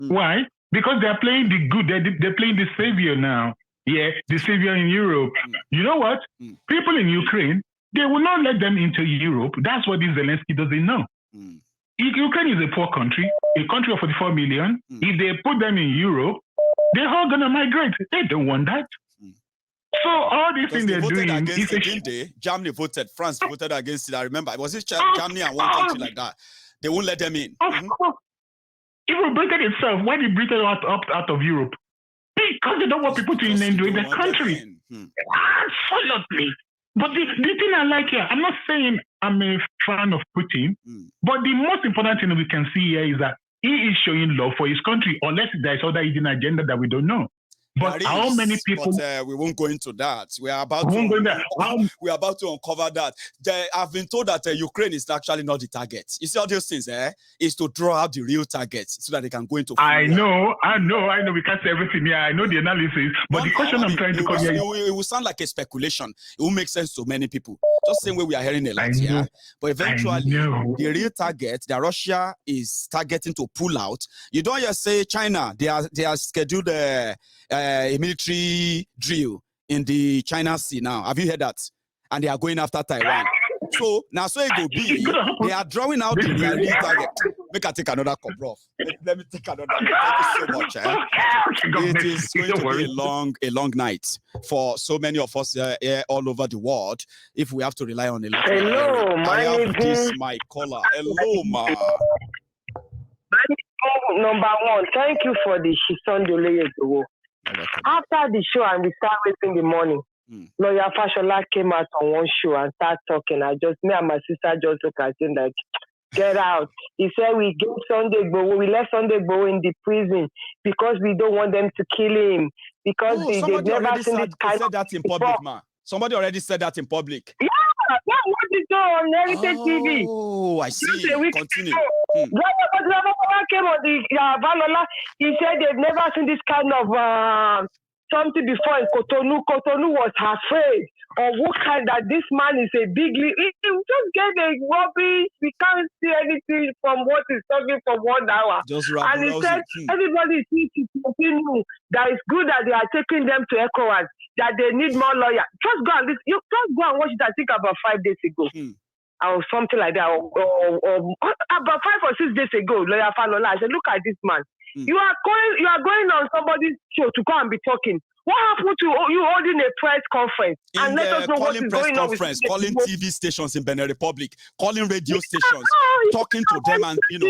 Why? Because they're playing the good. They're playing the savior now. Yeah, the savior in Europe. You know what? People in Ukraine, they will not let them into Europe. That's what this Zelensky doesn't know. Ukraine is a poor country, a country of 44 million. If they put them in Europe, they're all going to migrate. They don't want that. So all these things they're doing against it. Germany voted, France voted against it. I remember. Was it Germany and one country like that? They won't let them in. Of course. Even Britain itself, why did Britain out of Europe? Because they don't want people to invade the country. Absolutely. But the thing I like here, I'm not saying I'm a fan of Putin, but the most important thing we can see here is that he is showing love for his country, unless there's other hidden agenda that we don't know. But how many people? But we won't go into that. We are about to uncover that. I've been told that Ukraine is actually not the target. You see all those things, is to draw out the real targets so that they can go into. I know. We can't say everything here. I know the analysis, but the question I'm trying to come here. It will sound like a speculation. It will make sense to many people. Just the same way we are hearing a lot here. But eventually, the real target that Russia is targeting to pull out. You don't just say China. They are scheduled a military drill in the China Sea now. Have you heard that? And they are going after Taiwan. So now, so it will be. They are drawing out the real target. Make I take another cup, bro. Let me take another. Thank you so much. It is going to be a long night for so many of us all over the world. If we have to rely on a lot. Hello, Maiyegun. My caller. Hello, ma. Number one, thank you for the Shisondole Igboho. After the show and we start waiting in the morning, Lawyer Fashola came out on one show and started talking. Me and my sister just look at him like, get out. He said we gave Sunday Igboho, we left Sunday Igboho in the prison because we don't want them to kill him. Because they've never seen this kind of that in public, ma. Somebody already said that in public. Yeah, that was it on Heritage TV. Oh, I see. Continue. Came on the Valola. He said they've never seen this kind of something before in Cotonou. Cotonou was afraid of what kind that this man is a big league. He just gave a rubbish. We can't see anything from what he's talking for 1 hour. And he said everybody needs to continue. That it's good that they are taking them to ECOWAS, that they need more lawyers. Just go and listen. You just go and watch it, I think about 5 days ago. Or something like that, or about 5 or 6 days ago, Lawyer Falola, I said, look at this man. You are going on somebody's show to go and be talking. What happened to you holding a press conference and let us know what is going on? Calling TV stations in Benin Republic, calling radio stations, talking to them, and you know.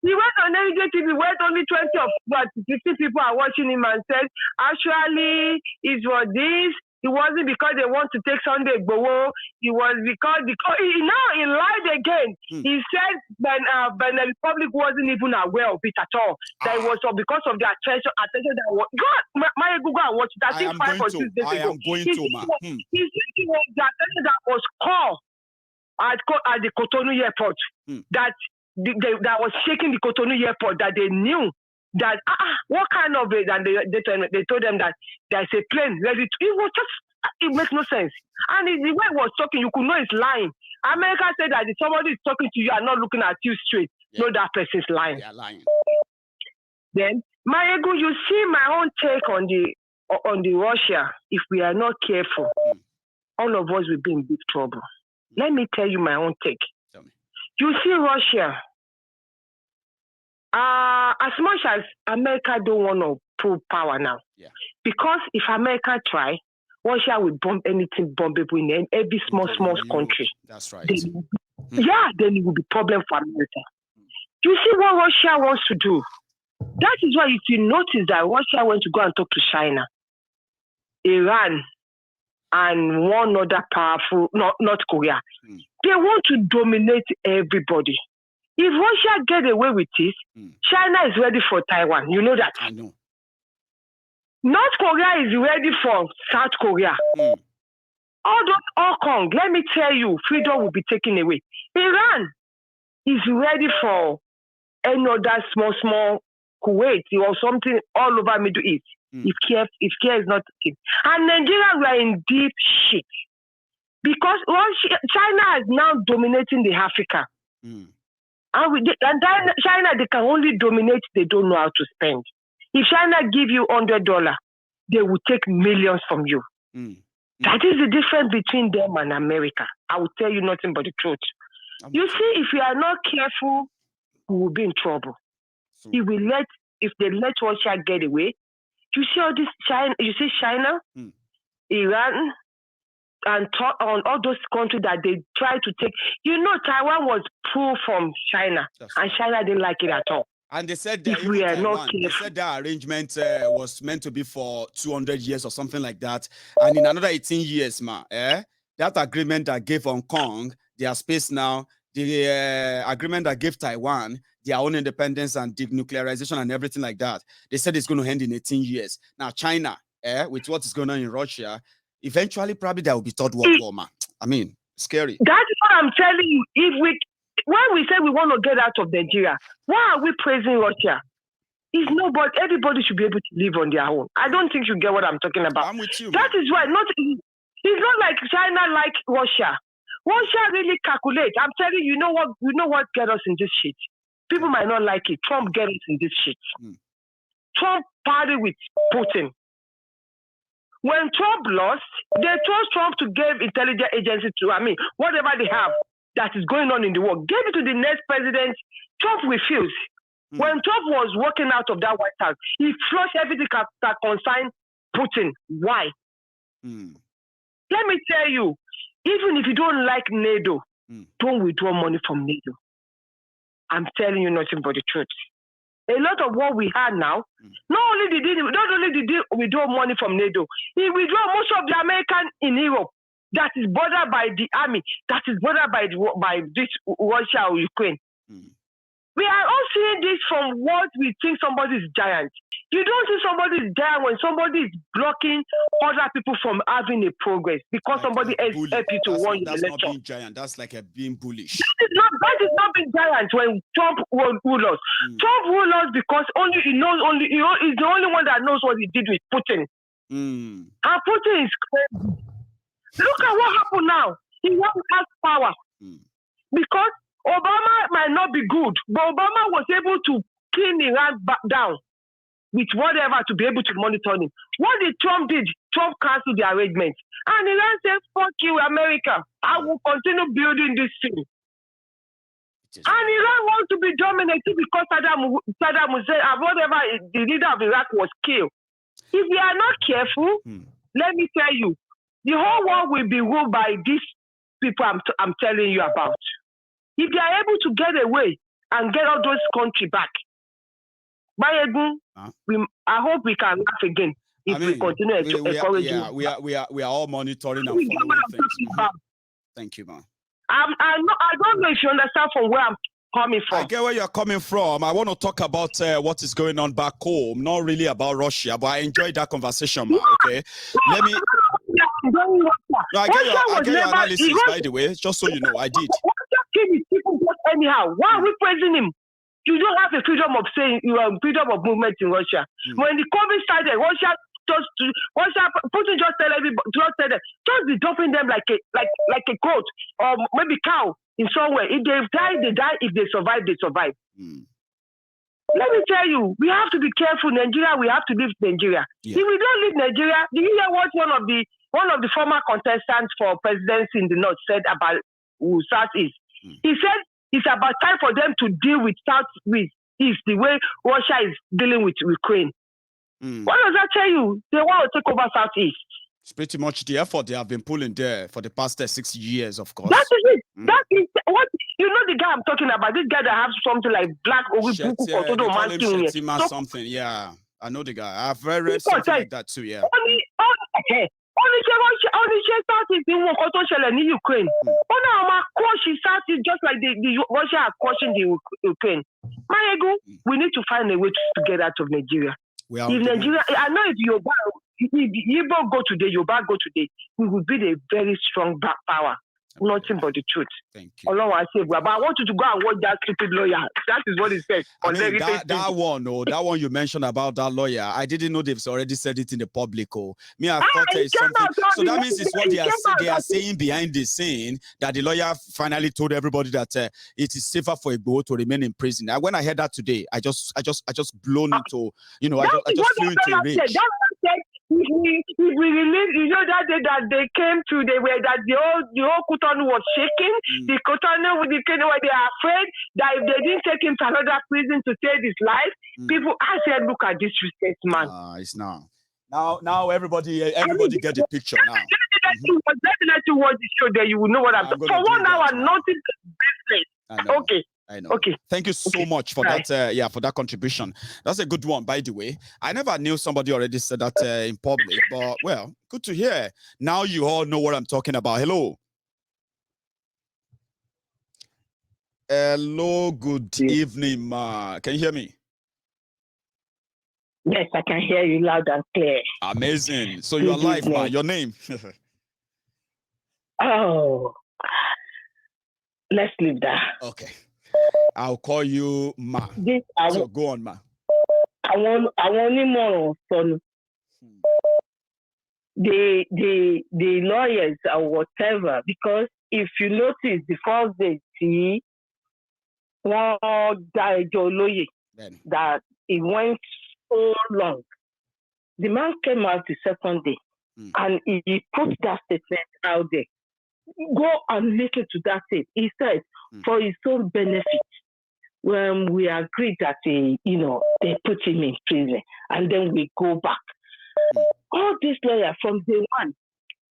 He went on Heritage TV where only 20 of 50 people are watching him and said, actually, it was this. It wasn't because they want to take Sunday Igboho. It was because he lied again. He said Benin Republic wasn't even aware of it at all. That it was because of the attention that was. God, Maiyegun, go and watch it. I think 5 or 6 days ago. He said it was the attention that was called at the Cotonou airport. That was shaking the Cotonou airport. That they knew that what kind of it, and they told them that there's a plane ready to. It makes no sense. And the way he was talking, you could know it's lying. America said that if somebody is talking to you and not looking at you straight, know that person's lying. They are lying. Then Maiyegun, you see my own take on the Russia. If we are not careful, all of us will be in big trouble. Let me tell you my own take. Tell me. You see Russia. As much as America don't want to pull power now, because if America try, Russia will bomb anything bombable in every small country. That's right. Then it will be problem for America. You see what Russia wants to do? That is why if you notice that Russia wants to go and talk to China, Iran, and one other powerful, North Korea. They want to dominate everybody. If Russia get away with it, China is ready for Taiwan. You know that. I know. North Korea is ready for South Korea. All Kong, let me tell you, freedom will be taken away. Iran is ready for any other small Kuwait or something all over Middle East. If care is not taken. And Nigeria, we are in deep shit. Because China is now dominating the Africa. And China, they can only dominate, they don't know how to spend. If China give you $100, they will take millions from you. That is the difference between them and America. I will tell you nothing but the truth. You see, if we are not careful, we will be in trouble. If they let Russia get away, you see all this China, China, Iran, and on all those countries that they try to take. Taiwan was pulled from China, and China didn't like it at all. And they said that they said that arrangement was meant to be for 200 years or something like that. And in another 18 years, that agreement that gave Hong Kong their space now, the agreement that gave Taiwan their own independence and denuclearization and everything like that, they said it's going to end in 18 years. Now, China, with what is going on in Russia, eventually probably there will be third world war, man. I mean, scary. That is what I'm telling you. When we say we want to get out of Nigeria, why are we praising Russia? Everybody should be able to live on their own. I don't think you get what I'm talking about. I'm with you. That is why it's not like China like Russia. Russia really calculates. I'm telling you, you know what get us in this shit? People might not like it. Trump get us in this shit. Trump parted with Putin. When Trump lost, they told Trump to give intelligence agency whatever they have that is going on in the world, gave it to the next president. Trump refused. When Trump was walking out of that White House, he flushed everything that concerned Putin. Why? Let me tell you, even if you don't like NATO, don't withdraw money from NATO. I'm telling you nothing but the truth. A lot of what we had now, not only did he withdraw money from NATO, he withdrew most of the American in Europe that is bordered by the army, that is bordered by this Russia or Ukraine. We are all seeing this from what we think somebody is giant. You don't see somebody is giant when somebody is blocking other people from having a progress because somebody else help you to win your election. That's not being giant. That's like being bullish. That is not being giant when Trump ruled us. Trump ruled us because he's the only one that knows what he did with Putin. And Putin is crazy. Look at what happened now. He wants to have power because Obama might not be good, but Obama was able to pin Iran back down with whatever to be able to monitor him. What did Trump did? Trump canceled the arrangement. And Iran said, fuck you, America. I will continue building this thing. And Iran wants to be dominated because Saddam Hussein and whatever the leader of Iraq was killed. If we are not careful, let me tell you, the whole world will be ruled by these people I'm telling you about. If they are able to get away and get all those countries back, Maiyegun, I hope we can laugh again if we continue encouraging. We are all monitoring and following things. Thank you, man. I don't know if you understand from where I'm coming from. I get where you're coming from. I want to talk about what is going on back home, not really about Russia, but I enjoyed that conversation, man. Okay, let me. No, I get your analysis, by the way, just so you know, I did. Anyhow, why are we praising him? You don't have a freedom of saying, freedom of movement in Russia. When the COVID started, Putin just tell everybody, just be dumping them like a goat or maybe cow in somewhere. If they die, they die. If they survive, they survive. Let me tell you, we have to be careful. Nigeria, we have to leave Nigeria. If we don't leave Nigeria, do you hear what one of the former contestants for presidency in the North said about Southeast? He said it's about time for them to deal with Southeast the way Russia is dealing with Ukraine. What does that tell you? They want to take over Southeast. It's pretty much the effort they have been pulling there for the past 6 years, of course. That is it. That is what you know. The guy I'm talking about, this guy that has something like black or something. Yeah, I know the guy. I've read something like that too. Yeah. Only she started in Ukraine. She started just like the Russia are crushing the Ukraine. Maiyegun, we need to find a way to get out of Nigeria. If Nigeria, I know if Igbo go today, Yoruba go today, we will be a very strong back power. nothing but the truth. Thank you. But I want you to go and watch that stupid lawyer. That is what he said. I mean, that one you mentioned about that lawyer, I didn't know they've already said it in the public. I thought it's something. So that means it's what they are saying behind the scene, that the lawyer finally told everybody that it is safer for Igboho to remain in prison. And when I heard that today, I just blown into, I just flew into a rage. We released, that day that they came to, the whole Kutonu was shaking. The Kutonu, where they are afraid that if they didn't take him to another prison to save his life, people, I said, look at this respect, man. It's now everybody get the picture now. Definitely watch the show there, you will know what I'm talking about. For 1 hour, nothing but business. Okay. I know. Okay. Thank you so much for that. For that contribution. That's a good one, by the way. I never knew somebody already said that in public, but well, good to hear. Now you all know what I'm talking about. Hello. Hello. Good evening, ma. Can you hear me? Yes, I can hear you loud and clear. Amazing. So you're live, ma. Your name? Oh, let's leave that. Okay. I'll call you Ma. So go on, Ma. I want him more son. The lawyers or whatever, because if you notice the first day, see that it went so long. The man came out the second day and he put that statement out there. Go and listen to that thing. He said, for his own benefit, when we agreed that they put him in prison, and then we go back. All these lawyers from day one,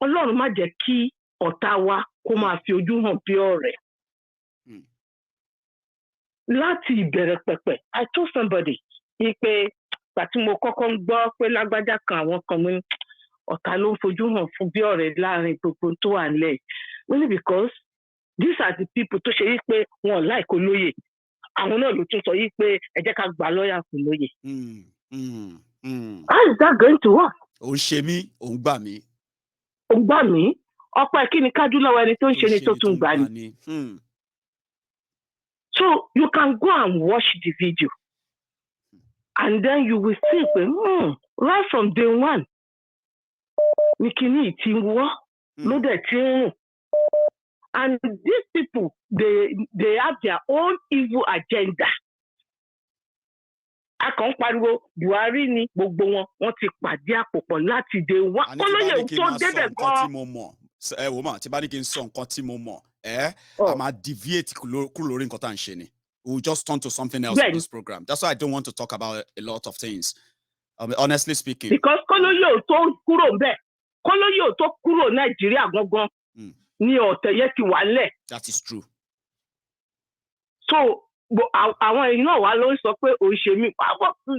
Ọlọ́run má jẹ́ kí ọ̀tá wa kó máa fi ojú hàn bí ọ̀rẹ́. Láti ìbẹ̀rẹ̀ pẹ̀pẹ̀, I told somebody, pé pàtí mo kọ́kọ́ ń gbọ́ pé lágbájá kan àwọn kan mú ọ̀tá ló ń fojú hàn fún bí ọ̀rẹ́ láàrin gbogbo tó wà nílẹ̀. Only because these are the people tó ṣe yí pé wọn like olóyè. Àwọn náà ló tún sọ yí pé ẹ jẹ́ ká gba lọ́ọ̀yà fún lóyè. How is that going to work? Ó ṣe mí, ó ń gbà mí. Ó ń gbà mí. Ọ̀pọ̀ kí ni kájú lọ́wọ́ ẹni tó ń ṣe ni tó tún gbà ní. So you can go and watch the video. And then you will see right from day one. Ní kíní ìtì wọ́ ló dẹ̀ tí ń rùn. And these people, they have their own evil agenda. A kàn pariwo Buhari ni gbogbo wọn ti pàdé àpòpọ̀ láti dé wọn. Kọ́lóyè tó débẹ̀ gan. Wò mà tí bá ní kí n sọ nǹkan tí mo mọ̀ a máa deviate kúrò lórí nǹkan tá à ń ṣe ni. We'll just turn to something else in this program. That's why I don't want to talk about a lot of things. Honestly speaking. Because kọ́lóyè tó kúrò bẹ́ẹ̀, kọ́lóyè tó kúrò Nàìjíríà gangan. That is true. So, àwọn èèyàn wà ló ń sọ pé ó ṣe mí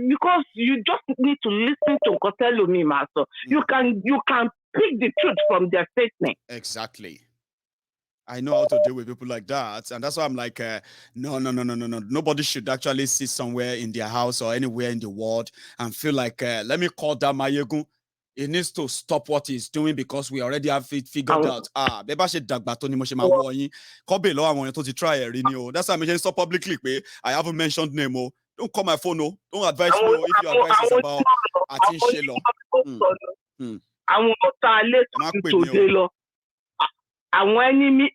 because you just need to listen to Kotelomi Maso. You can pick the truth from their statement. Exactly. I know how to deal with people like that, and that's why I'm like, no. Nobody should actually sit somewhere in their house or anywhere in the world and feel like, let me call that Maiyegun. He needs to stop what he's doing because we already have it figured out. Beba ṣe dàgbà tó ni mo ṣe máa wọ yín. Kọ́bẹ̀ lọ́wọ́ àwọn èèyàn tó ti try rí ni o. That's why I'm saying so publicly pé I haven't mentioned name o. Don't call my phone o. Don't advise me if your advice is about àti ṣe lọ. Àwọn ọ̀tá alẹ́ tó dé lọ. Àwọn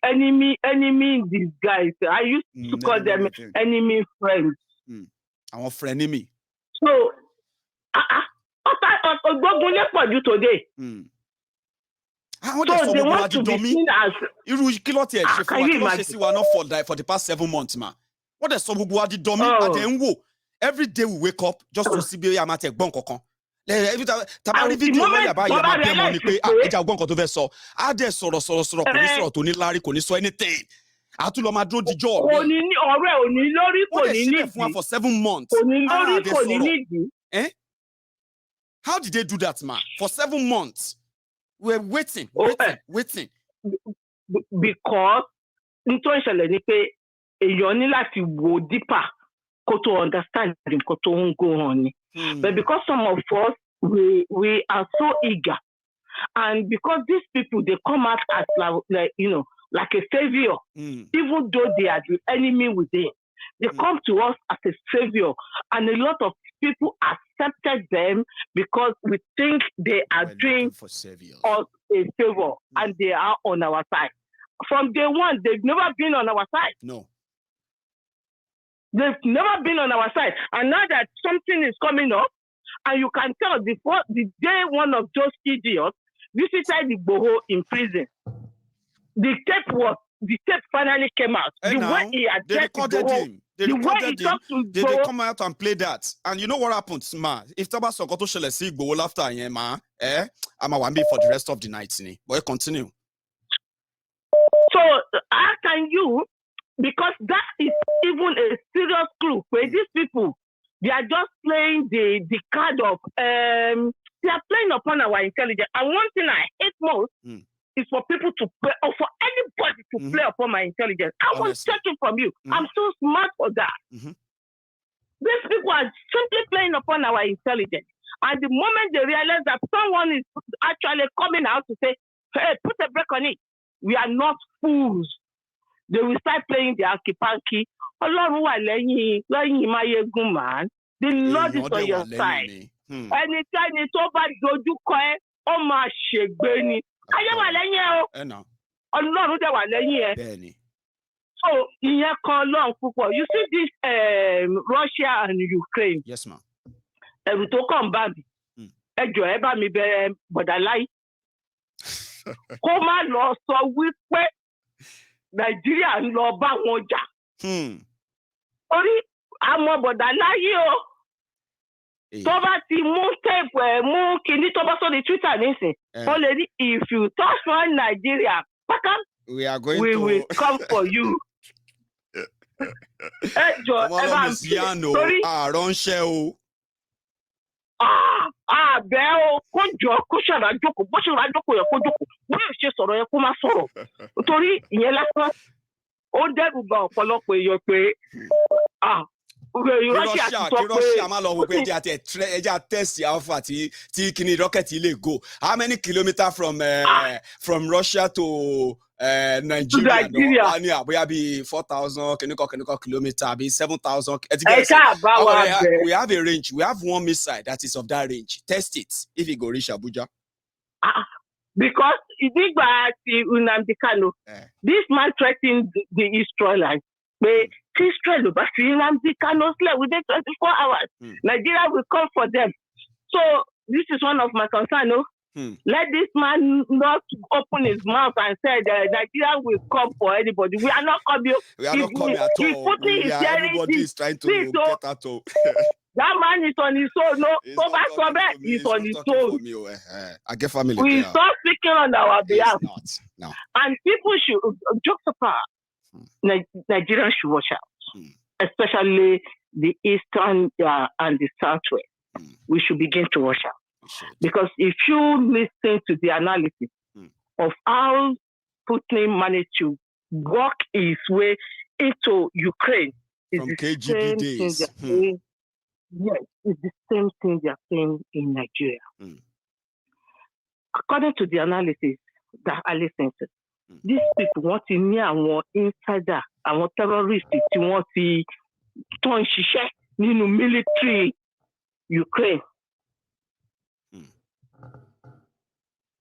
enemy in disguise. I used to call them enemy friends. Àwọn frenemy. So, today. So they want to be seen as for the past 7 months, ma. What is so good? Every day we wake up just to see be amate gbon kankan. Every time tabari video lawyer ba ya ma be mo ni pé eja gbon kan tó fẹ́ sọ. A de sọ̀rọ̀ kò ní sọ̀rọ̀ tó ní lárí kò ní sọ anything. A tún lọ ma dúró dijo. Oni ni ọ̀rẹ́ oni lórí kò ní ní. For 7 months. Oni lórí kò ní ní. How did they do that, man? For 7 months, we're waiting. Because nítorí ìṣẹ̀lẹ̀ ni pé èèyàn ní láti wo deeper kó tó understand nǹkan tó ń go on ni. But because some of us we are so eager, and because these people they come out as like like a savior, even though they are the enemy within. They come to us as a savior, and a lot of people accepted them because we think they are doing us a favor, and they are on our side. From day one, they've never been on our side. No. They've never been on our side. And now that something is coming up, and you can tell before the day one of those idiots visited Igboho in prison, the tape finally came out. And the way he addressed Igboho, the way he talked to Igboho, they come out and play that. And you know what happens, ma? If Taba Sokoto shall see Igboho after ma, I'm a one for the rest of the night. Boy, continue. So how can you? Because that is even a serious clue where these people, they are just playing the card of they are playing upon our intelligence. And one thing I hate most is for people to play, or for anybody to play upon my intelligence. I was checking from you. I'm so smart for that. These people are simply playing upon our intelligence. And the moment they realize that someone is actually coming out to say, hey, put a break on it, we are not fools. They will start playing the hanky-panky. Ọlọ́run wà lẹ́yìn Maiyegun, man. The Lord is on your side. Anytime tó bá dojú kọ ẹ́, ó máa ṣègbé ni. Ayé wà lẹ́yìn ẹ o. Ọlọ́run dẹ̀ wà lẹ́yìn ẹ. So ìyẹn kan Ọlọ́run púpọ̀. You see this Russia and Ukraine. Yes, ma'am. Ẹ̀rù tó kàn bá mi. Ẹ jọ̀ọ́ ẹ bá mi bẹ̀ bọ̀dà láì. Kó má lọ sọ wípé Nàìjíríà ń lọ bá wọn jà. Orí àmọ́ bọ̀dà láyé o. Tó bá ti mú tape mú kinní tó bá sórí Twitter nísìn. Ó lè ní if you touch one Nigeria, we will come for you. Ẹ jọ ẹ bá mi torí. Àránṣẹ́ o. Àbẹ̀ o, kó jọ kó ṣàrà jókòó, bó ṣe rà jókòó yẹ kó jókòó, bó ṣe sọ̀rọ̀ yẹ kó má sọ̀rọ̀. Torí ìyẹn lásán, ó dẹ́rù bà ọ̀pọ̀lọpọ̀ èèyàn pé Russia máa lọ wò pé ẹja test alpha tí kíní rocket lè go. How many kilometers from Russia to Nigeria? Ní àbóyá bíi 4,000 kìnnìkan kilometer bíi 7,000. We have a range. We have one missile that is of that range. Test it if it go reach Abuja. Because ìdígbà ti Nnamdi Kanu, this man threatened the Israelites. But Israel bá fi Nnamdi Kanu sílẹ̀ within 24 hours. Nigeria will come for them. So this is one of my concerns. Let this man not open his mouth and say that Nigeria will come for anybody. We are not coming. We are not coming at all. Everybody is trying to get at all. That man is on his own. No, so back from that, he's on his own. I get family. We start speaking on our behalf. No. And people should, jokes apart, Nigerians should watch out, especially the eastern and the southwest. We should begin to watch out. Because if you listen to the analysis of how Putin managed to work his way into Ukraine, from KGB days. Yes, it's the same thing they are saying in Nigeria. According to the analysis that I listened to, these people want to near our insider, our terrorists, they want to turn ṣiṣẹ́ nínú military Ukraine.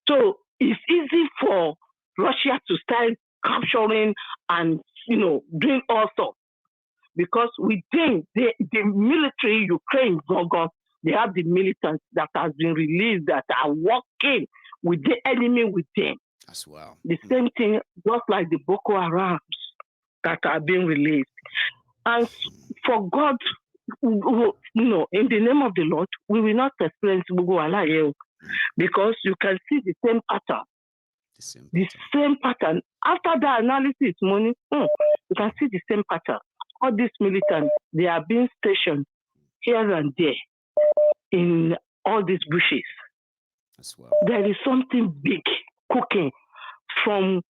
So it's easy for Russia to start capturing and doing all sorts. Because within the military Ukraine, they have the militants that has been released that are working with the enemy within. As well. The same thing, just like the Boko Harams that are being released. And for God, in the name of the Lord, we will not experience Boko Haram because you can see the same pattern. The same pattern. After the analysis, you can see the same pattern. All these militants, they are being stationed here and there in all these bushes. As well. There is something big cooking from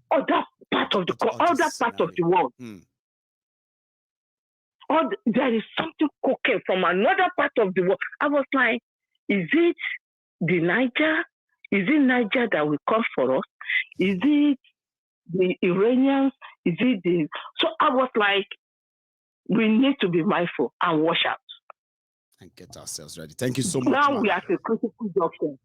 other part of the world. There is something cooking from another part of the world. I was like, is it the Niger? Is it Niger that will come for us? Is it the Iranians? Is it the... So I was like, we need to be mindful and watch out. And get ourselves ready. Thank you so much. Now we are at a critical junction.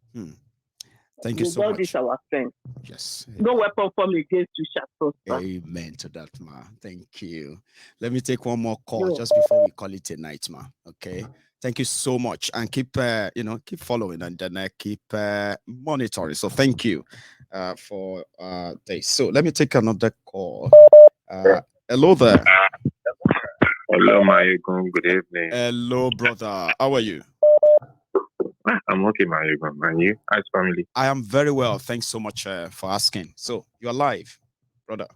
Thank you so much. This our strength. Yes. No weapon formed against you shall prosper. Amen to that, ma. Thank you. Let me take one more call just before we call it a night, ma. Okay. Thank you so much, and keep keep following, and then keep monitoring. So thank you for this. So let me take another call. Hello there. Hello, Maiyegun. Good evening. Hello, brother. How are you? I'm okay, Maiyegun. And you? How's family? I am very well. Thanks so much for asking. So you're live, brother.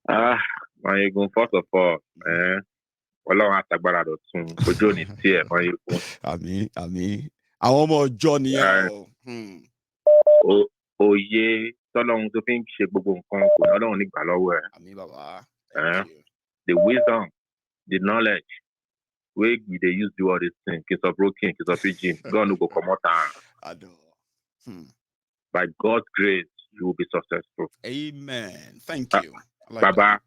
Maiyegun, first of all, Ọlọ́run àtàgbàrà dọ̀tun ojú òní tí ẹ̀ Maiyegun. Àmín. Àwọn ọmọ ọjọ́ nìyẹn o. Òye tọ́lọ́run tó fi ń ṣe gbogbo nǹkan kò ní Ọlọ́run nígbà lọ́wọ́ ẹ̀. Àmín bàbá. The wisdom, the knowledge wey we dey use do all these things, kiss of broken, kiss of pidgin, God no go comot am. By God's grace, you will be successful. Amen. Thank you. Baba,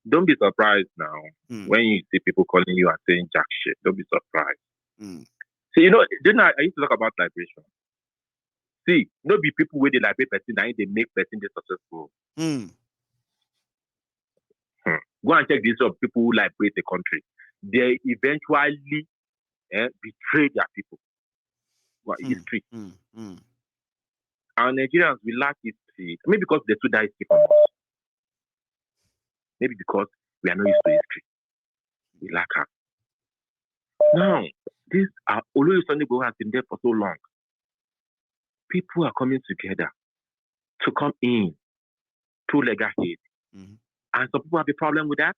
don't be surprised now when you see people calling you and saying jack shit. Don't be surprised. See, didn't I used to talk about liberation. See, no be people where they liberate person, now they make person they successful. Go and check this of people who liberate the country. They eventually betray their people. Well, history. Our Nigerians, we lack history. Maybe because they too die history from us. Maybe because we are not used to history. We lack her. Now, these are although Sunday Igboho has been there for so long. People are coming together to come in to legacy. And some people have a problem with that.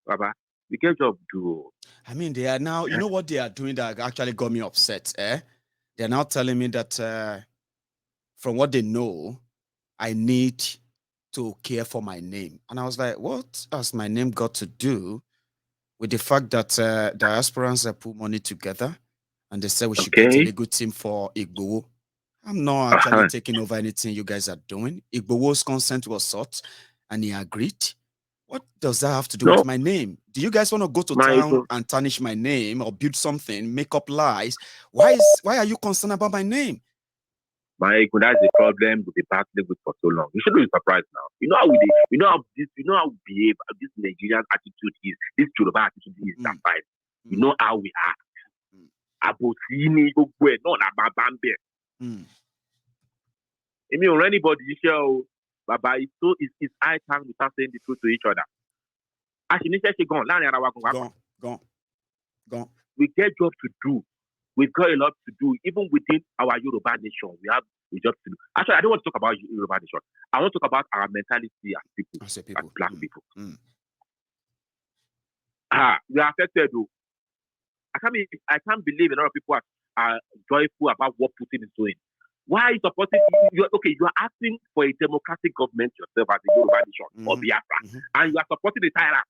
Baba, we get job to. I mean, they are now, you know what they are doing that actually got me upset, They're now telling me that from what they know, I need to care for my name. And I was like, what has my name got to do with the fact that diasporans have put money together and they said we should get a good team for Igboho? I'm not actually taking over anything you guys are doing. Igboho's consent was sought and he agreed. What does that have to do with my name? Do you guys want to go to town and tarnish my name or build something, make up lies? Why are you concerned about my name? Maiyegun, that's the problem with the battling with for so long. You shouldn't be surprised now. You know how we behave, how this Nigerian attitude is, this Yoruba attitude is that fight. You know how we act. Abosini gbogbo ẹ náà la máa bá ń bẹ̀. Èmi ò rán anybody iṣẹ́ o. Baba, it's high time we start saying the truth to each other. Gone. We get job to do. We've got a lot to do. Even within our Yoruba nation, we have a job to do. Actually, I don't want to talk about Yoruba nation. I want to talk about our mentality as people, as black people. We are affected though. I can't believe a lot of people are joyful about what Putin is doing. Why are you supporting? You are asking for a democratic government yourself as a Yoruba nation or Biafra, and you are supporting the tyrant.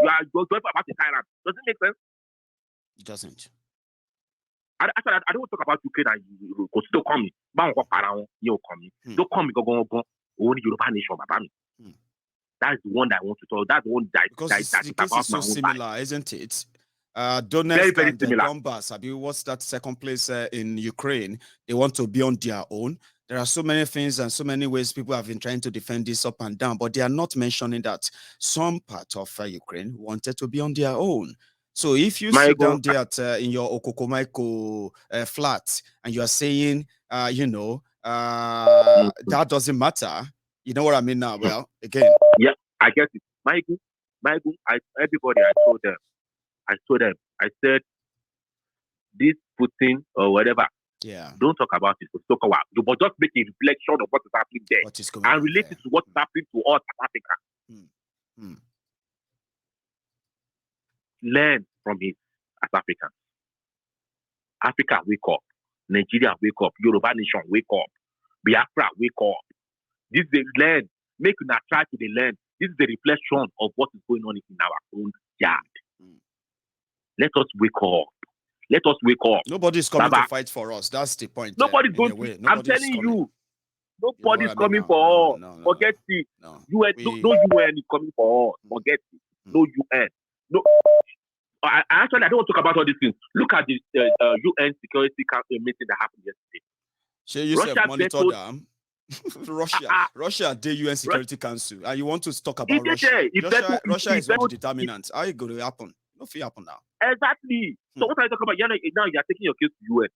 You are joyful about the tyrant. Does it make sense? It doesn't. I don't want to talk about Ukraine and you don't come me. Don't come me. Go. Only Yoruba nation, Baba. That's the one that I want to talk. That's the one that because the case is so similar, isn't it? Donetsk very and Donbass. What's that second place in Ukraine? They want to be on their own. There are so many things and so many ways people have been trying to defend this up and down, but they are not mentioning that some part of Ukraine wanted to be on their own. So if you sit down there in your Okokomaiko flat and you are saying, that doesn't matter, you know what I mean now? Well, again. Yeah, I get it. Maiyegun, everybody, I told them, I said, this Putin or whatever, don't talk about it. Talk about it. But just make a reflection of what is happening there and relate it to what's happening to us as Africa. Learn from it as Africans. Africa, wake up. Nigeria, wake up. Yoruba nation, wake up. Biafra, wake up. This is the learn. Make una try to the learn. This is the reflection of what is going on in our own yard. Let us wake up. Let us wake up. Nobody's coming to fight for us. That's the point. Nobody's going to. I'm telling you. Nobody's coming for us. Forget it. UN, no UN is coming for us. Forget it. No UN. No. I don't want to talk about all these things. Look at the UN Security Council meeting that happened yesterday. So you said monitor them. Russia, the UN Security Council. And you want to talk about Russia? Russia is not the determinant. How it going to happen? Nothing happen now. Exactly. So what are you talking about? Now you're taking your case to UN.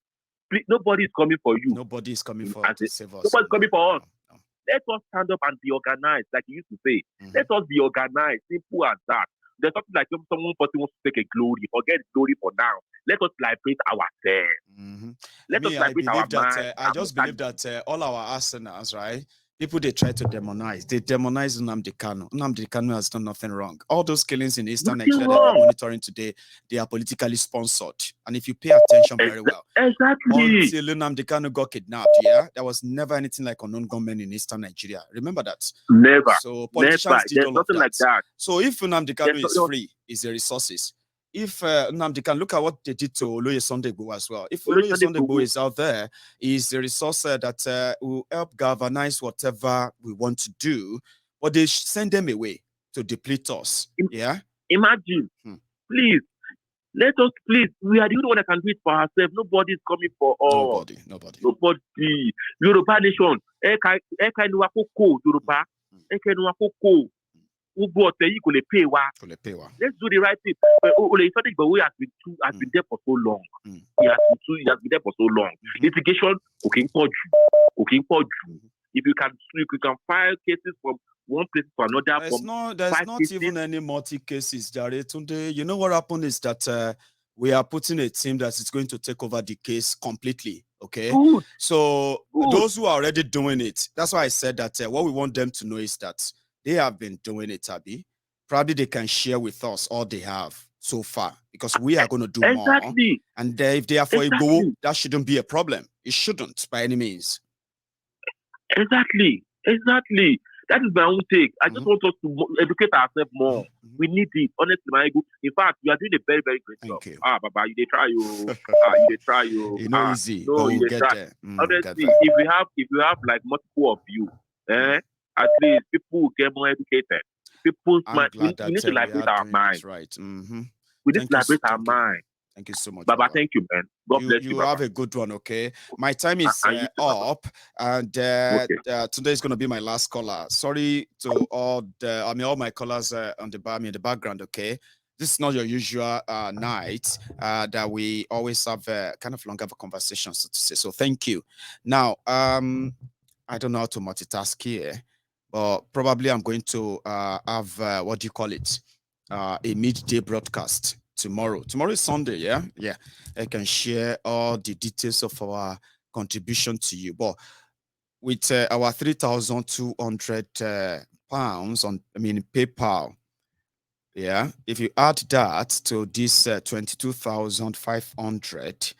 Please, nobody is coming for you. Nobody is coming for us to save us. Nobody's coming for us. No. Let us stand up and be organized, like you used to say. Let us be organized. Simple as that. There's something like someone person wants to take a glory. Forget glory for now. Let us liberate ourselves. Let us liberate our minds. I just believe that all our arsenals, right? People, they try to demonize. They demonize Nnamdi Kanu. Nnamdi Kanu has done nothing wrong. All those killings in Eastern Nigeria that we're monitoring today, they are politically sponsored. And if you pay attention very well, exactly. Until Nnamdi Kanu got kidnapped, there was never anything like unknown gunmen in Eastern Nigeria. Remember that? Never. So politicians did all nothing of that. like that. So if Nnamdi Kanu is free, is the resources. If Nnamdi Kanu, look at what they did to Oloye Sunday Igboho as well. If Oloye Sunday Igboho is out there, is the resource that will help galvanize whatever we want to do, but they send them away to deplete us. Imagine, please, let us, please. We are the only one that can do it for ourselves. Nobody is coming for us. Nobody. Yoruba nation. Yoruba. Let's do the right thing. Igboho has been there for so long. He has been there for so long. Litigation, if you can file cases from one place to another. There's not even any multi cases, Jare Tunde. You know what happened is that we are putting a team that is going to take over the case completely. Okay. Good. So those who are already doing it, that's why I said that what we want them to know is that they have been doing it, Abi. Probably they can share with us all they have so far because we are going to do more. And if they are for Igboho, that shouldn't be a problem. It shouldn't by any means. Exactly. That is my own take. I just want us to educate ourselves more. We need it. Honestly, Maiyegun. In fact, you are doing a very, very great job. You. Baba, you try you. It's not easy. No, you get there. Honestly, if you have like multiple of you, at least people will get more educated. People's mind. We need to liberate our mind. Right. We need to liberate our mind. Thank you so much. Baba, thank you, man. God bless you. You have a good one, okay? My time is up, and today is going to be my last caller. Sorry to all my callers on the background, okay? This is not your usual night that we always have kind of longer conversations, so to say. So thank you. Now, I don't know how to multitask here, but probably I'm going to have what do you call it? A midday broadcast tomorrow. Tomorrow is Sunday, yeah? I can share all the details of our contribution to you. But with our 3,200 pounds on, PayPal, if you add that to this 22,500,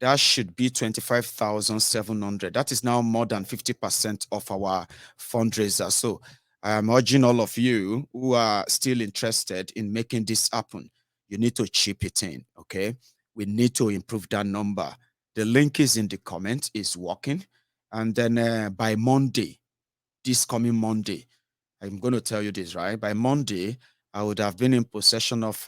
that should be 25,700. That is now more than 50% of our fundraiser. So I am urging all of you who are still interested in making this happen, you need to chip it in, okay? We need to improve that number. The link is in the comment, it's working. And then by Monday, this coming Monday, I'm going to tell you this, right? By Monday, I would have been in possession of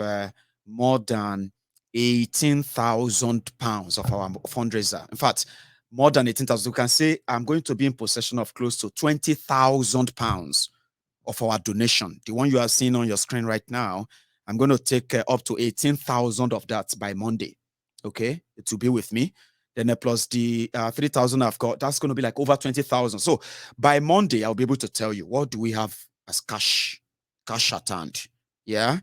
more than 18,000 pounds of our fundraiser. In fact, more than 18,000. You can say I'm going to be in possession of close to 20,000 pounds of our donation. The one you are seeing on your screen right now, I'm going to take up to 18,000 of that by Monday. Okay, it will be with me. Then plus the 3,000 I've got, that's going to be like over 20,000. So by Monday, I'll be able to tell you what do we have as cash at hand. Yeah,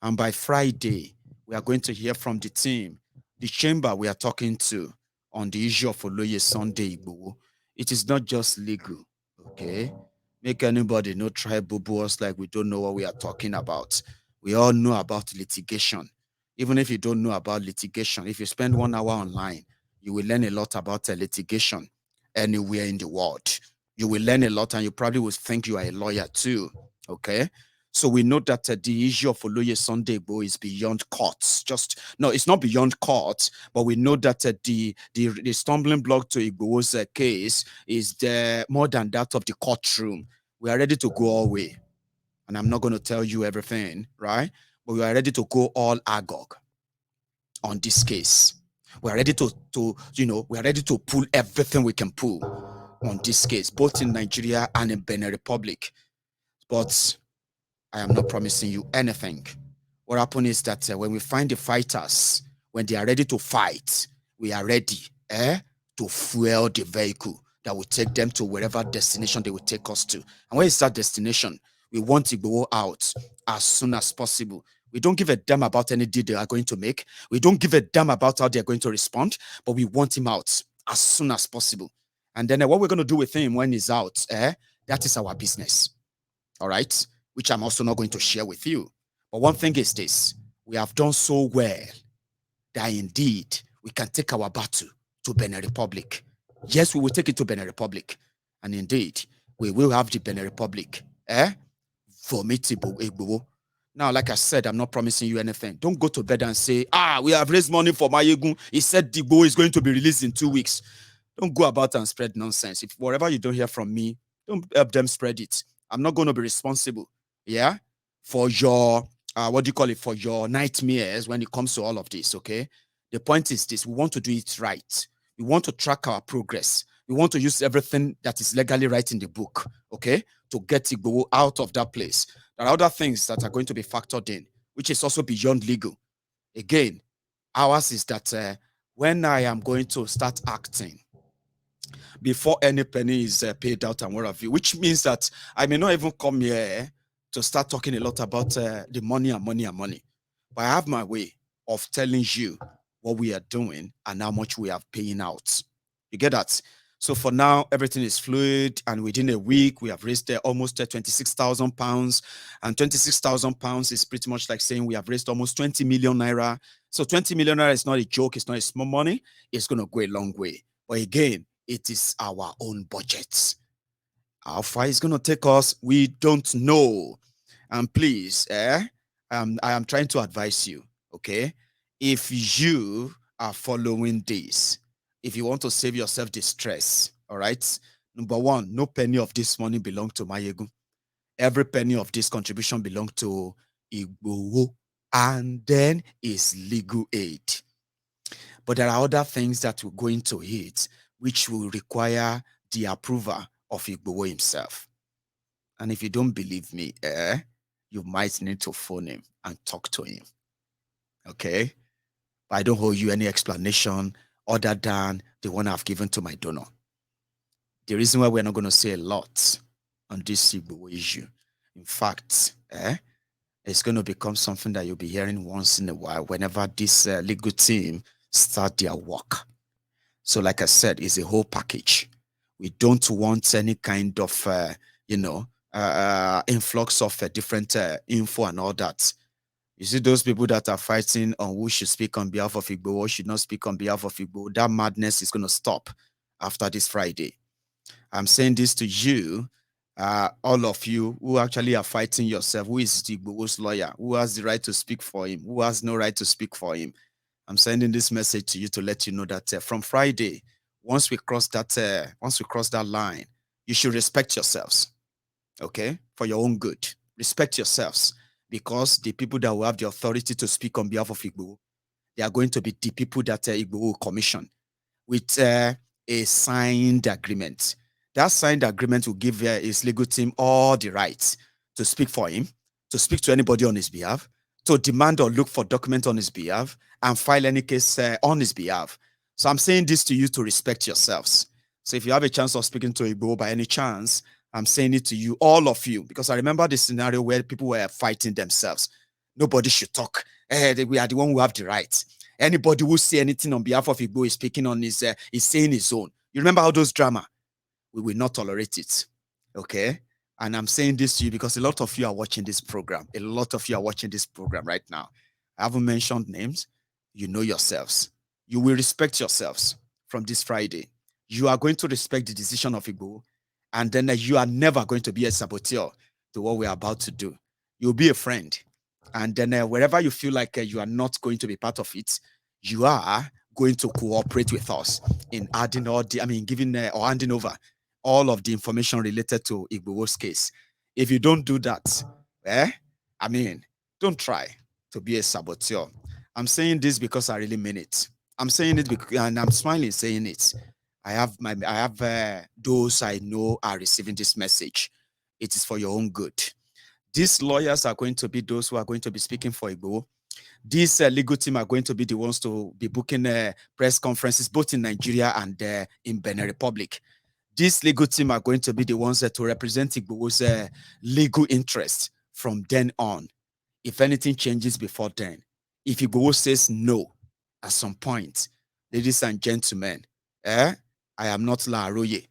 and by Friday, we are going to hear from the team, the chamber we are talking to on the issue of Oloye Sunday Igboho. It is not just legal. Okay, make anybody no try boo us like we don't know what we are talking about. We all know about litigation. Even if you don't know about litigation, if you spend 1 hour online, you will learn a lot about litigation anywhere in the world. You will learn a lot and you probably will think you are a lawyer too, okay? So we know that the issue of Oloye Sunday Igboho is beyond courts. It's not beyond courts, but we know that the stumbling block to Igboho's case is more than that of the courtroom. We are ready to go all way. And I'm not going to tell you everything, right? But we are ready to go all agog on this case. We are ready to we are ready to pull everything we can pull on this case, both in Nigeria and in Benin Republic. But I am not promising you anything. What happens is that when we find the fighters, when they are ready to fight, we are ready to fuel the vehicle that will take them to wherever destination they will take us to. And where is that destination? We want to go out as soon as possible. We don't give a damn about any deal they are going to make. We don't give a damn about how they are going to respond, but we want him out as soon as possible. And then what we're going to do with him when he's out, that is our business. All right? Which I'm also not going to share with you. But one thing is this: we have done so well that indeed we can take our battle to Benin Republic. Yes, we will take it to Benin Republic. And indeed, we will have the Benin Republic. Formidable Igboho. Now, like I said, I'm not promising you anything. Don't go to bed and say, we have raised money for Maiyegun. He said the Igboho is going to be released in 2 weeks. Don't go about and spread nonsense. If whatever you don't hear from me, don't help them spread it. I'm not going to be responsible, for your, for your nightmares when it comes to all of this, okay? The point is this: we want to do it right. We want to track our progress. We want to use everything that is legally right in the book, okay, to get Igboho out of that place. There are other things that are going to be factored in, which is also beyond legal. Again, ours is that when I am going to start acting, before any penny is paid out and what have you, which means that I may not even come here to start talking a lot about the money and money and money. But I have my way of telling you what we are doing and how much we are paying out. You get that? So for now, everything is fluid, and within a week, we have raised almost 26,000 pounds. And 26,000 pounds is pretty much like saying we have raised almost 20 million naira. So 20 million naira is not a joke. It's not a small money. It's going to go a long way. But again, it is our own budget. How far it's going to take us, we don't know. And please, I am trying to advise you, okay? If you are following this, if you want to save yourself the stress, all right? Number one, no penny of this money belongs to Maiyegun. Every penny of this contribution belongs to Igboho, and then is legal aid. But there are other things that will go into it, which will require the approval of Igboho himself. And if you don't believe me, you might need to phone him and talk to him. Okay? But I don't owe you any explanation other than the one I've given to my donor. The reason why we're not going to say a lot on this Igboho issue, in fact, it's going to become something that you'll be hearing once in a while whenever this legal team start their work. So like I said, it's a whole package. We don't want any kind of, influx of different info and all that. You see those people that are fighting on who should speak on behalf of Igboho, or should not speak on behalf of Igboho. That madness is going to stop after this Friday. I'm saying this to you, all of you who actually are fighting yourself. Who is Igboho's lawyer? Who has the right to speak for him? Who has no right to speak for him? I'm sending this message to you to let you know that from Friday, once we cross that line, you should respect yourselves, okay? For your own good, respect yourselves, because the people that will have the authority to speak on behalf of Igboho, they are going to be the people that Igboho will commission with a signed agreement. That signed agreement will give his legal team all the rights to speak for him, to speak to anybody on his behalf, to demand or look for documents on his behalf, and file any case on his behalf. So I'm saying this to you to respect yourselves. So if you have a chance of speaking to Igboho by any chance, I'm saying it to you, all of you, because I remember the scenario where people were fighting themselves. Nobody should talk. We are the one who have the right. Anybody who say anything on behalf of Igboho is speaking on his, is saying his own. You remember all those drama? We will not tolerate it. Okay? And I'm saying this to you because a lot of you are watching this program. A lot of you are watching this program right now. I haven't mentioned names. You know yourselves. You will respect yourselves from this Friday. You are going to respect the decision of Igboho, and then you are never going to be a saboteur to what we're about to do. you'll be a friend. And then wherever you feel like you are not going to be part of it, you are going to cooperate with us in adding giving or handing over all of the information related to Igboho's case. If you don't do that, don't try to be a saboteur. I'm saying this because I really mean it. I'm saying it because, and I'm smiling saying it. I have those I know are receiving this message. It is for your own good. These lawyers are going to be those who are going to be speaking for Igboho. These legal team are going to be the ones to be booking press conferences both in Nigeria and in Benin Republic. This legal team are going to be the ones to represent Igboho's legal interest from then on. If anything changes before then, if Igboho says no at some point, ladies and gentlemen, I am not La Aroye.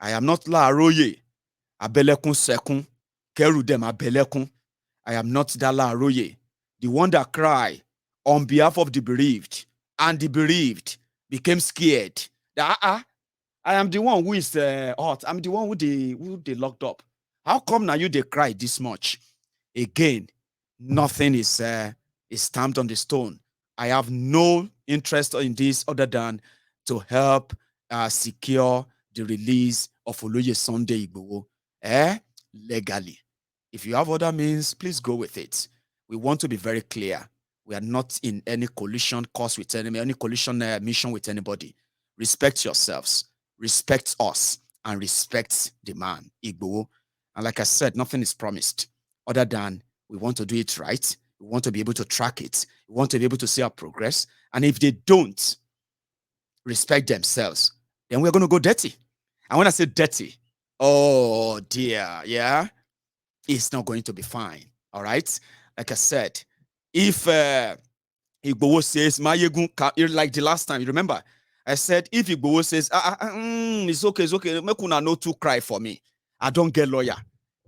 I am not La Aroye. Abelekun sekun. Keru dem abelekun. I am not that La Aroye. The one that cried on behalf of the bereaved, and the bereaved became scared. I am the one who is hot. I'm the one who they locked up. How come now they cry this much? Again, nothing is stamped on the stone. I have no interest in this other than to help secure the release of Oloye Sunday Igboho legally. If you have other means, please go with it. We want to be very clear. We are not in any collision course with any collision mission with anybody. Respect yourselves, respect us, and respect the man, Igboho. And like I said, nothing is promised other than we want to do it right. We want to be able to track it. We want to be able to see our progress. And if they don't respect themselves, then we're going to go dirty. And when I say dirty, oh dear, yeah, it's not going to be fine. All right? Like I said, if Igboho says, Maiyegun, like the last time, you remember? I said, if Igboho says, it's okay, make una no too cry for me. I don't get lawyer.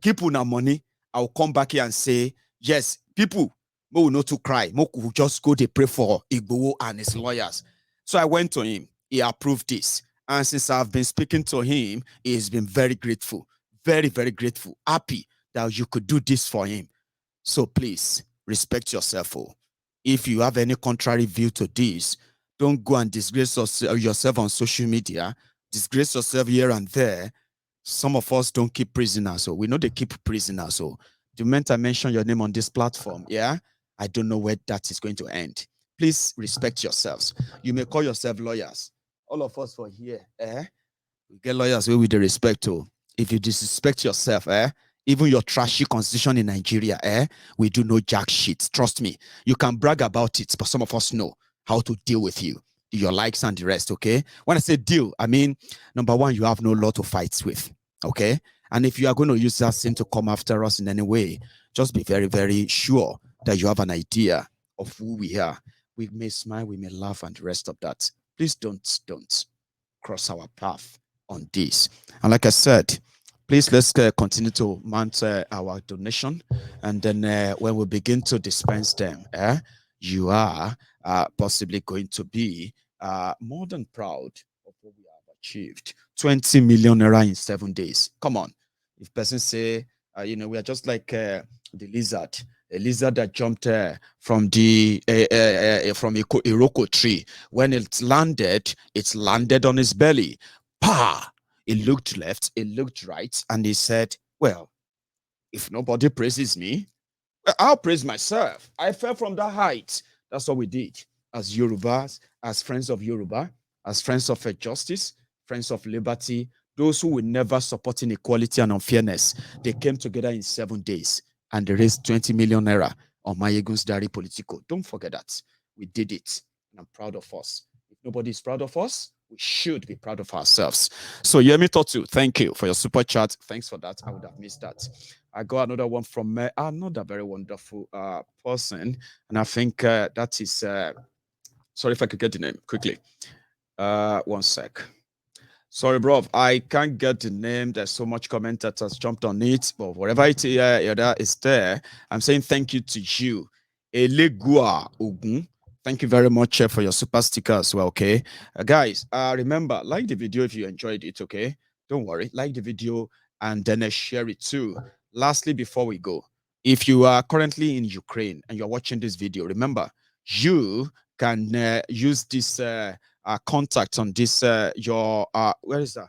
Keep una money. I'll come back here and say, yes, people, we will not to cry. We will just go to pray for Igboho and his lawyers. So I went to him. He approved this. And since I've been speaking to him, he has been very grateful. Very, very grateful. Happy that you could do this for him. So please, respect yourself. If you have any contrary view to this, don't go and disgrace yourself on social media. Disgrace yourself here and there. Some of us don't keep prisoners. So we know they keep prisoners. So the moment I mention your name on this platform, I don't know where that is going to end. Please respect yourselves. You may call yourself lawyers. All of us for here, we get lawyers with the respect to. If you disrespect yourself, even your trashy constitution in Nigeria, we do no jack shit. Trust me. You can brag about it, but some of us know how to deal with you, your likes and the rest, okay? When I say deal, I mean, number one, you have no law to fight with, okay? And if you are going to use that sin to come after us in any way, just be very, very sure that you have an idea of who we are. We may smile, we may laugh, and the rest of that. Please don't cross our path on this. And like I said, please let's continue to mount our donation, and then when we begin to dispense them, you are possibly going to be more than proud of what we have achieved. 20 million naira in 7 days. Come on. If person say, we are just like the lizard, a lizard that jumped from the from a Iroko tree. When it landed on his belly. Pa! He looked left, he looked right, and he said, well, if nobody praises me, I'll praise myself. I fell from that height. That's what we did as Yorubas, as friends of Yoruba, as friends of justice, friends of liberty, those who will never support inequality and unfairness. They came together in 7 days and they raised 20 million naira on Maiyegun's diary Politico. Don't forget that. We did it. And I'm proud of us. If nobody is proud of us, we should be proud of ourselves. So Yemi Totu, thank you for your super chat. Thanks for that. I would have missed that. I got another one from another very wonderful person. And I think that is, sorry if I could get the name quickly. 1 sec. Sorry, bro. I can't get the name. There's so much comment that has jumped on it. But whatever it is there, I'm saying thank you to you. Elegua Ogun. Thank you very much for your super sticker as well, okay? Guys, remember, like the video if you enjoyed it, okay? Don't worry. Like the video and then share it too. Lastly, before we go, if you are currently in Ukraine and you're watching this video, remember, you can use this contact on this, where is that?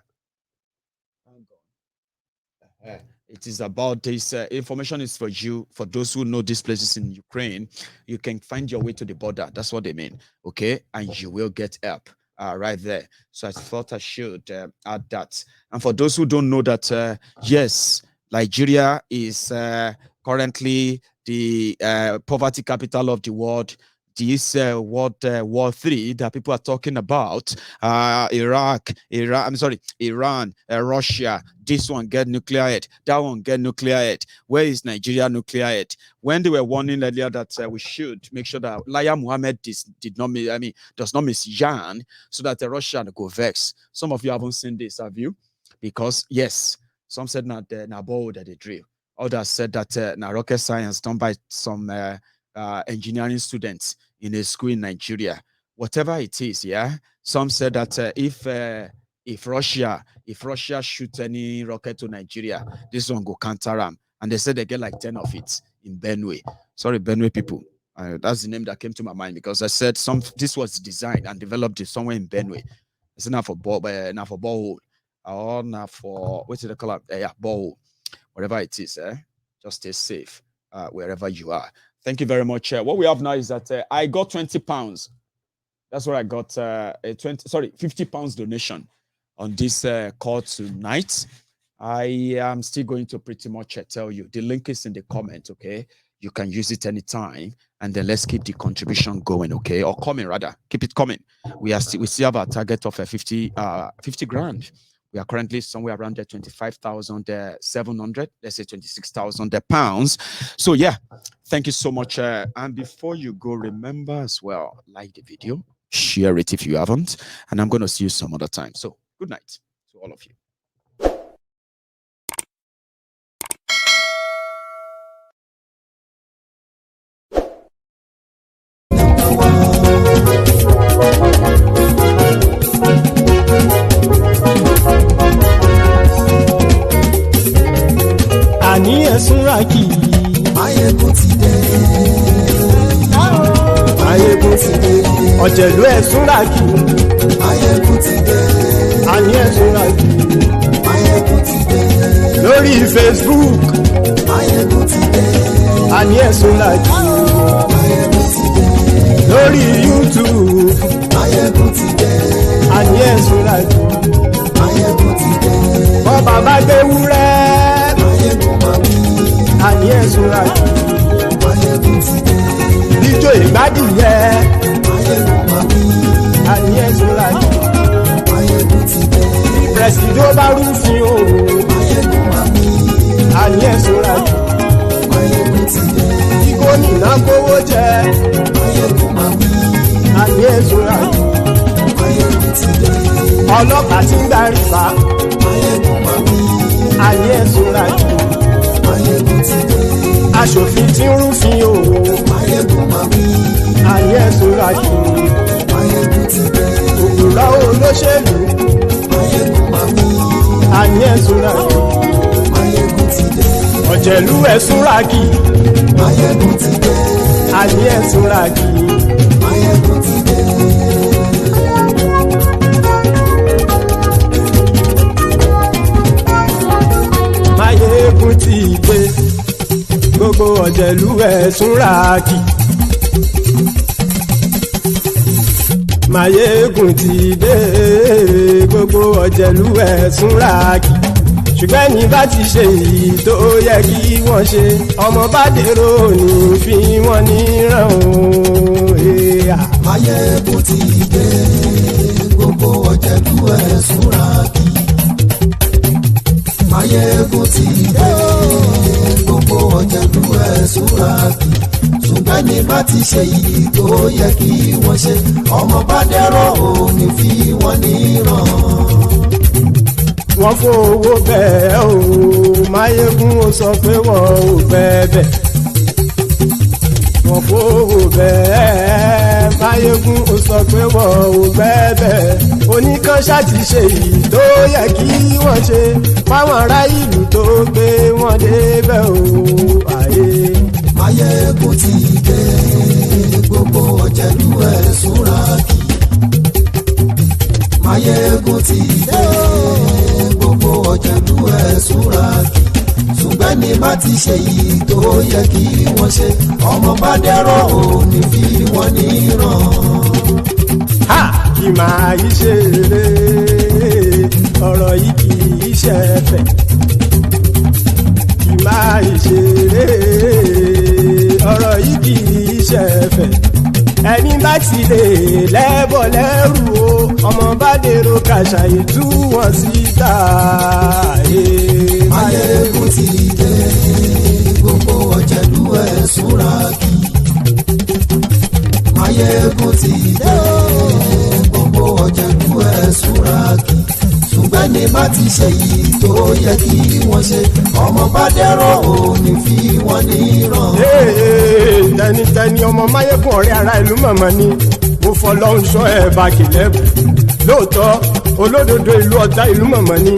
It is about this information is for you, for those who know these places in Ukraine. You can find your way to the border. That's what they mean. Okay. And you will get help right there. So I thought I should add that. And for those who don't know that, yes, Nigeria is currently the poverty capital of the world. This World War III that people are talking about, Iran, Russia, this one get nuclear aid, that one get nuclear aid. Where is Nigeria nuclear aid? When they were warning earlier that we should make sure that Laya Muhammad does not miss Jan, so that Russia go vex. Some of you haven't seen this, have you? Because yes, some said na bow that they drill. Others said that na rocket science done by some engineering students in a school in Nigeria. Whatever it is, yeah. Some said that if Russia shoots any rocket to Nigeria, this one go counter them. And they said they get like 10 of it in Benue. Sorry, Benue people. That's the name that came to my mind because I said this was designed and developed somewhere in Benue. It's not for borehole, or not for what's it called? Yeah, borehole. Whatever it is, just stay safe wherever you are. Thank you very much. What we have now is that I got 20 pounds. That's what I got. 50 pounds donation on this call tonight. I am still going to pretty much tell you. The link is in the comment, okay? You can use it anytime. And then let's keep the contribution going, okay? Or coming, rather. Keep it coming. We still have a target of 50 grand. We are currently somewhere around 25,700, let's say 26,000 pounds. So yeah, thank you so much. And before you go, remember as well, like the video, share it if you haven't, and I'm going to see you some other time. So good night to all of you. Àní ẹ̀sùnra kì í. Maiyegun ti dé. Maiyegun ti dé. Ọ̀jẹ̀lú ẹ̀sùnra kì í. Maiyegun ti dé. Àní ẹ̀sùnra kì í. Maiyegun ti dé. Lórí Facebook. Maiyegun ti dé. Àní ẹ̀sùnra kì í. Maiyegun ti dé. Lórí YouTube. Maiyegun ti dé. Àní ẹ̀sùnra kì í. Maiyegun ti dé. Bọ́ bàbá gbé wúrẹ́. Àní ẹ̀sùnra kì í. Maiyegun ti dé. Ijó ìgbádìyẹ. Maiyegun máa bí. Àní ẹ̀sùnra kì í. Maiyegun ti dé. Pẹ̀sìdó bá rúfin o. Maiyegun máa bí. Àní ẹ̀sùnra kì í. Maiyegun ti dé. Kíkó nìna kówó jẹ. Maiyegun máa bí. Àní ẹ̀sùnra kì í. Maiyegun ti dé. Ọlọ́pàá ti ń darí bá. Maiyegun máa bí. Àní ẹ̀sùnra kì í. Maiyegun ti dé. Aṣòfin tí ń rúfin o. Maiyegun máa bí. Àní ẹ̀sùnra kì í. Maiyegun ti dé. Òkúra olóṣèlú. Maiyegun máa bí. Àní ẹ̀sùnra kì í. Maiyegun ti dé. Ọ̀jẹ̀lú ẹ̀sùnra kì í. Maiyegun ti dé. Àní ẹ̀sùnra kì í. Maiyegun ti dé. Maiyegun ti dé. Gbogbo ọ̀jẹ̀lú ẹ̀sùnra kì í. Maiyegun ti dé. Gbogbo ọ̀jẹ̀lú ẹ̀sùnra kì í. Ṣùgbọ́n ní bá ti ṣe èyí tó yẹ kí wọ́n ṣe, ọmọ bá dèrò ní fi wọ́n níran o. Maiyegun ti dé. Gbogbo ọ̀jẹ̀lú ẹ̀sùnra kì í. Maiyegun ti dé. Gbogbo ọ̀jẹ̀lú ẹ̀sùnra kì í. Ṣùgbọ́n ní bá ti ṣe èyí tó yẹ kí wọ́n ṣe, ọmọ bá dèrò ní fi wọ́n níran. Wọ́n fowó bẹ́ẹ̀ o. Maiyegun ó sọ pé wọ́n ò fẹ́ bẹ́ẹ̀. wọ́n fowó bẹ́ẹ̀ Maiyegun ó sọ pé wọ́n ò bẹ́ẹ̀ oníkan ṣáàtì ṣe yìí tó yẹ kí wọ́n ṣe fáwọn ará ìlú tó gbé wọn débẹ̀ o àyè. Maiyegun ti dé gbogbo ọ̀jẹ̀lú ẹ̀ súnra kì. Maiyegun ti dé gbogbo ọ̀jẹ̀lú ẹ̀ súnra kì. Ṣùgbọ́n ní bá ti ṣe yìí tó yẹ kí wọ́n ṣe ọmọ bá dẹ́rọ̀ ò ní fi wọ́n níran. Kì máa yí ṣe eré ọ̀rọ̀ yìí kì í ṣe ẹ̀fẹ̀. Kì máa yí ṣe eré ọ̀rọ̀ yìí kì í ṣe ẹ̀fẹ̀. Ẹni bá ti lè lẹ́bọ̀ lẹ́rù o ọmọ bá dèrò kàṣàyè tú wọn síta. Maiyegun ti dé gbogbo ọ̀jẹ̀lú ẹ̀ súnra kì. Maiyegun ti dé gbogbo ọ̀jẹ̀lú ẹ̀ súnra kì. Ṣùgbọ́n ní bá ti ṣe yìí tó yẹ kí wọ́n ṣe ọmọ bá dẹ́rọ̀ ò ní fi wọ́n níran. Tẹnitẹni ọmọ Maiyegun ọ̀rẹ́ ara ìlú mọ̀mọ́ ni mo fọlọ́run sọ ẹ̀ bá kìlẹ́bù lóòótọ́ olódodo ìlú ọ̀tá ìlú mọ̀mọ́ ni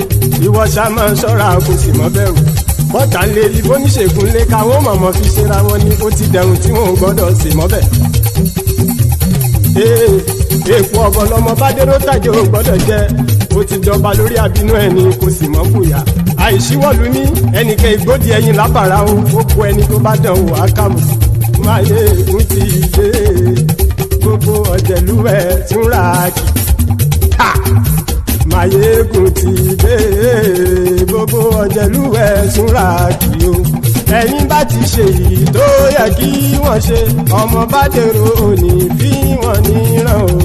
ìwọ ṣá máa ń ṣọ́ra kò sì mọ́ bẹ̀rù bọ́tà ń lé ibo níṣègùn lé káwọn mọ̀mọ́ fi ṣera wọn ni ó ti dẹrùn tí wọn ò gbọ́dọ̀ sì mọ́ bẹ̀. èèpo ọ̀bọ lọmọ bá dérò tàjẹ́ ò gbọ́dọ̀ jẹ́ ó ti jọba lórí àbínú ẹni kò sì mọ́ bùyà àìsíwọ́lu ní ẹnìkẹ́ ìgbódì ẹyin lábàrá ó kó ẹni tó bá dán wò á kàmù. Maiyegun ti dé gbogbo ọ̀jẹ̀lú ẹ̀ túnra kì. Maiyegun ti dé gbogbo ọ̀jẹ̀lú ẹ̀ túnra kì o. Ẹni bá ti ṣe yìí tó yẹ kí wọ́n ṣe ọmọ bá dèrò òní fi wọ́n níran o.